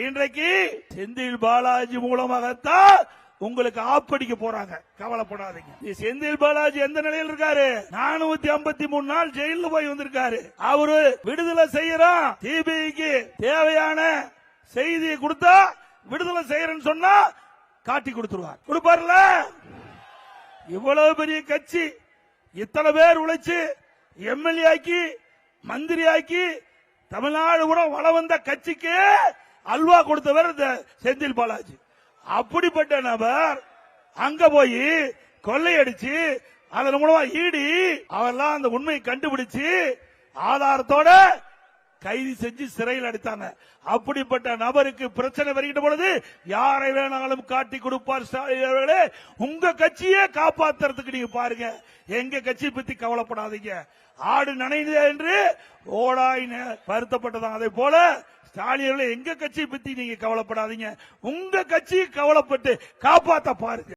இன்றைக்கு செந்தில் பாலாஜி மூலமாகத்தான் உங்களுக்கு ஆப்படிக்க போறாங்க. கவலைப்படாதீங்க. செந்தில் பாலாஜி எந்த நிலையில் இருக்காரு? 453 நாள் ஜெயில போய் வந்திருக்காரு. அவரு விடுதலை செய்யறோம், சிபிஐக்கு தேவையான செய்தியை கொடுத்தா விடுதலை செய்யறேன்னு சொன்னா காட்டி கொடுத்துருவார். கொடுப்பார்ல. இவ்வளவு பெரிய கட்சி, இத்தனை பேர் உழைச்சு எம்எல்ஏ ஆக்கி மந்திரி ஆக்கி தமிழ்நாடு கூட வள வந்த கட்சிக்கு அல்வா கொடுத்தவர் செந்தில் பாலாஜி. அப்படிப்பட்ட நபர் அங்க போய் கொள்ளையடிச்சு அதன் மூலமா ஈடி அவெல்லாம் அந்த உண்மையை கண்டுபிடிச்சு ஆதாரத்தோட கைது செஞ்சு சிறையில் அடைத்தாங்க. அப்படிப்பட்ட நபருக்கு பிரச்சனை வருகின்ற பொழுது யாரை வேணாலும் காட்டி கொடுப்பார் ஸ்டாலின் அவர்களே. உங்க கட்சியே காப்பாத்துறதுக்கு நீங்க பாருங்க. எங்க கட்சியை பத்தி கவலைப்படாதீங்க. ஆடு நனைது என்று ஓடாய் வருத்தப்பட்டதான். அதே போல ஸ்டாலின் எங்க கட்சியை பத்தி நீங்க கவலைப்படாதீங்க. உங்க கட்சியை கவலைப்பட்டு காப்பாத்த பாருங்க.